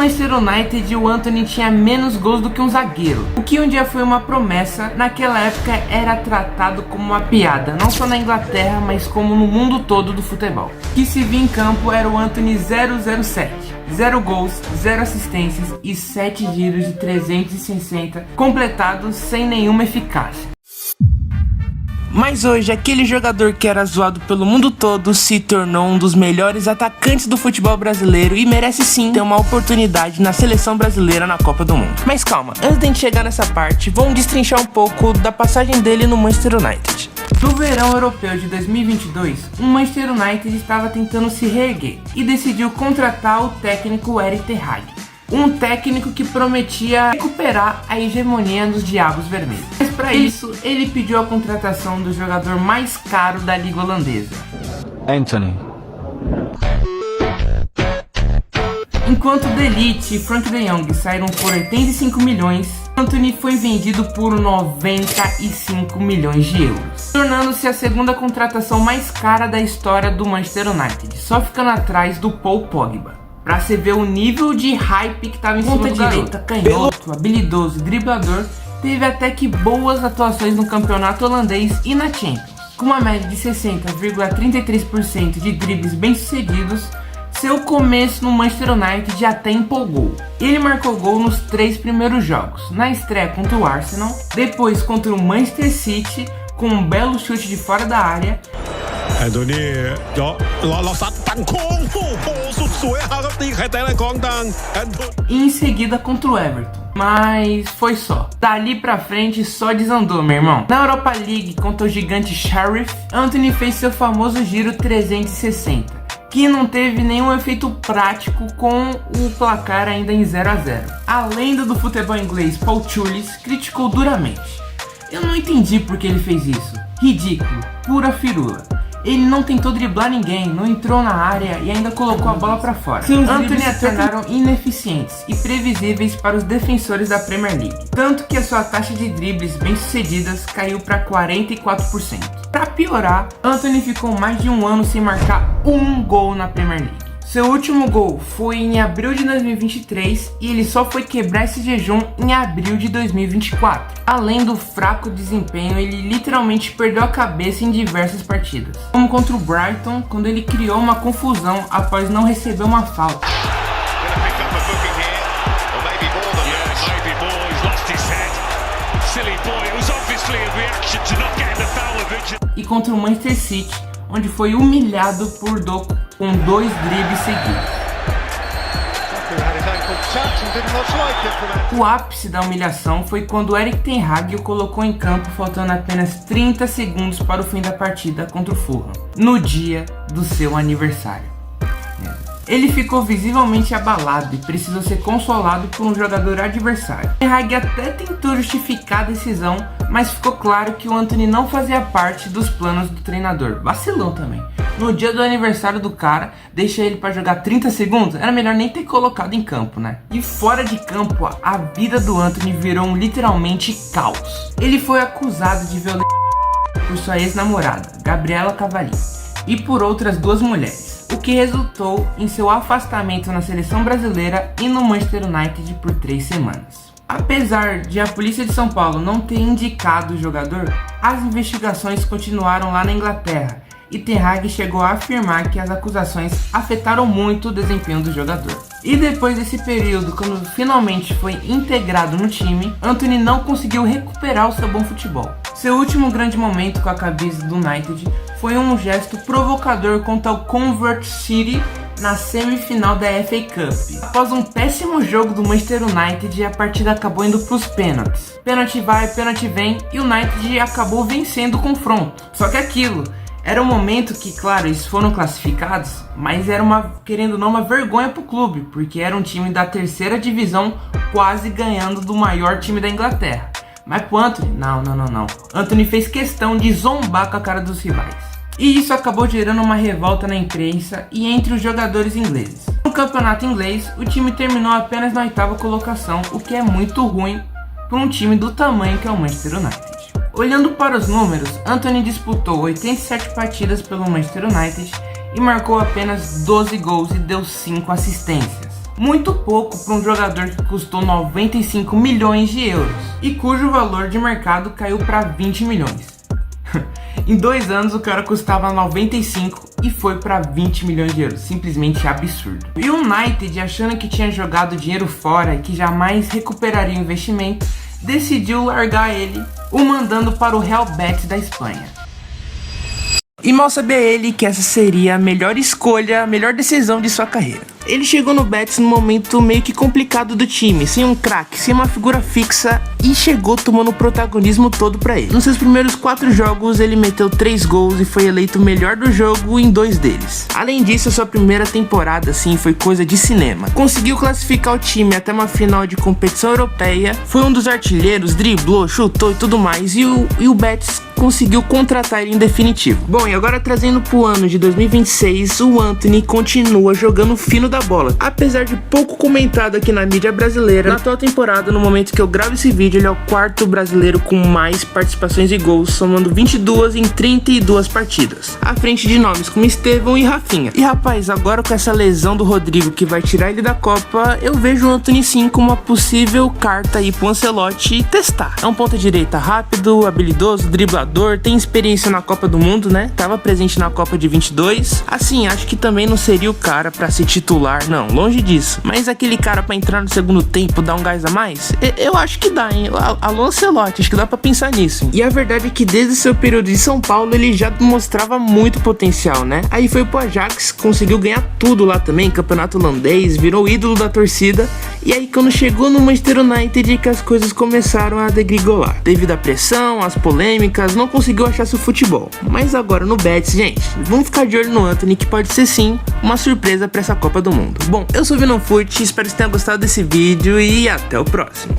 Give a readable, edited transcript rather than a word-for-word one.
Manchester United, o Antony tinha menos gols do que um zagueiro, o que um dia foi uma promessa, naquela época era tratado como uma piada, não só na Inglaterra, mas como no mundo todo do futebol. O que se via em campo era o Antony 007, 0 gols, 0 assistências e 7 giros de 360 completados sem nenhuma eficácia. Mas hoje, aquele jogador que era zoado pelo mundo todo se tornou um dos melhores atacantes do futebol brasileiro e merece sim ter uma oportunidade na seleção brasileira na Copa do Mundo. Mas calma, antes de a gente chegar nessa parte, vamos destrinchar um pouco da passagem dele no Manchester United. No verão europeu de 2022, o Manchester United estava tentando se reerguer e decidiu contratar o técnico Erik ten Hag. Um técnico que prometia recuperar a hegemonia dos Diabos Vermelhos. Mas para isso, ele pediu a contratação do jogador mais caro da liga holandesa, Antony. Enquanto De Ligt e Frank de Jong saíram por 85 milhões, Antony foi vendido por 95 milhões de euros, tornando-se a segunda contratação mais cara da história do Manchester United, só ficando atrás do Paul Pogba. Pra você ver o nível de hype que tava em cima do garoto. Canhoto, habilidoso, driblador, teve até que boas atuações no campeonato holandês e na Champions. Com uma média de 60,33% de dribles bem-sucedidos, seu começo no Manchester United até empolgou. Ele marcou gol nos 3 primeiros jogos, na estreia contra o Arsenal, depois contra o Manchester City, com um belo chute de fora da área, e em seguida contra o Everton. Mas foi só. Dali pra frente só desandou, meu irmão. Na Europa League contra o gigante Sheriff, Antony fez seu famoso giro 360, que não teve nenhum efeito prático com o placar ainda em 0-0. A lenda do futebol inglês, Paul Scholes, criticou duramente. Eu não entendi por que ele fez isso. Ridículo, pura firula. Ele não tentou driblar ninguém, não entrou na área e ainda colocou a bola pra fora. Antony se tornaram ineficientes e previsíveis para os defensores da Premier League, tanto que a sua taxa de dribles bem-sucedidas caiu para 44%. Para piorar, Antony ficou mais de um ano sem marcar um gol na Premier League. Seu último gol foi em abril de 2023 e ele só foi quebrar esse jejum em abril de 2024. Além do fraco desempenho, ele literalmente perdeu a cabeça em diversas partidas, como contra o Brighton, quando ele criou uma confusão após não receber uma falta. E contra o Manchester City, onde foi humilhado por Doku com 2 dribles seguidos. O ápice da humilhação foi quando Erik ten Hag o colocou em campo faltando apenas 30 segundos para o fim da partida contra o Fulham, no dia do seu aniversário. Ele ficou visivelmente abalado e precisou ser consolado por um jogador adversário. Ten Hag até tentou justificar a decisão, mas ficou claro que o Antony não fazia parte dos planos do treinador. Vacilão também. No dia do aniversário do cara, deixa ele para jogar 30 segundos? Era melhor nem ter colocado em campo, né? E fora de campo, a vida do Antony virou literalmente caos. Ele foi acusado de violência por sua ex-namorada, Gabriela Cavallini, e por outras 2 mulheres, o que resultou em seu afastamento na seleção brasileira e no Manchester United por 3 semanas. Apesar de a polícia de São Paulo não ter indicado o jogador, as investigações continuaram lá na Inglaterra e Ten Hag chegou a afirmar que as acusações afetaram muito o desempenho do jogador. E depois desse período, quando finalmente foi integrado no time, Antony não conseguiu recuperar o seu bom futebol. Seu último grande momento com a camisa do United foi um gesto provocador contra o Coventry City na semifinal da FA Cup. Após um péssimo jogo do Manchester United, a partida acabou indo para os pênaltis. Pênalti vai, pênalti vem e o United acabou vencendo o confronto. Só que aquilo era um momento que, claro, eles foram classificados, mas era querendo ou não, uma vergonha pro clube, porque era um time da 3ª divisão quase ganhando do maior time da Inglaterra. Mas pro Antony, não. Antony fez questão de zombar com a cara dos rivais. E isso acabou gerando uma revolta na imprensa e entre os jogadores ingleses. No campeonato inglês, o time terminou apenas na 8ª colocação, o que é muito ruim para um time do tamanho que é o Manchester United. Olhando para os números, Antony disputou 87 partidas pelo Manchester United e marcou apenas 12 gols e deu 5 assistências. Muito pouco para um jogador que custou 95 milhões de euros e cujo valor de mercado caiu para 20 milhões. Em 2 anos o cara custava 95 e foi para 20 milhões de euros, simplesmente absurdo. E o United, achando que tinha jogado dinheiro fora e que jamais recuperaria o investimento, decidiu largar ele, o mandando para o Real Betis da Espanha. E mal sabia ele que essa seria a melhor escolha, a melhor decisão de sua carreira. Ele chegou no Betis num momento meio que complicado do time, sem um craque, sem uma figura fixa, e chegou tomando o protagonismo todo pra ele. Nos seus primeiros 4 jogos ele meteu 3 gols e foi eleito o melhor do jogo em 2 deles. Além disso, a sua primeira temporada assim foi coisa de cinema. Conseguiu classificar o time até uma final de competição europeia, foi um dos artilheiros, driblou, chutou e tudo mais, e o Betis conseguiu contratar ele em definitivo. Bom, e agora trazendo pro ano de 2026, o Antony continua jogando fino da bola. Apesar de pouco comentado aqui na mídia brasileira, na atual temporada, no momento que eu gravo esse vídeo, ele é o 4º brasileiro com mais participações e gols, somando 22 em 32 partidas, à frente de nomes como Estevão e Rafinha. E rapaz, agora com essa lesão do Rodrigo que vai tirar ele da Copa, eu vejo o Antony sim como uma possível carta aí pro Ancelotti testar. É um ponta-direita rápido, habilidoso, driblador, tem experiência na Copa do Mundo, né? Tava presente na Copa de 22. Assim, acho que também não seria o cara pra se titular, não, longe disso. Mas aquele cara pra entrar no segundo tempo, dar um gás a mais? Eu acho que dá, hein? Alô Ancelotti, acho que dá pra pensar nisso. E a verdade é que desde seu período de São Paulo, ele já mostrava muito potencial, né? Aí foi pro Ajax, conseguiu ganhar tudo lá também, campeonato holandês, virou ídolo da torcida. E aí quando chegou no Manchester United que as coisas começaram a degringolar. Devido à pressão, às polêmicas, não conseguiu achar seu futebol. Mas agora no Betis, gente, vamos ficar de olho no Antony, que pode ser sim uma surpresa pra essa Copa do Mundo. Bom, eu sou o Vinão Furt, espero que você tenha gostado desse vídeo e até o próximo.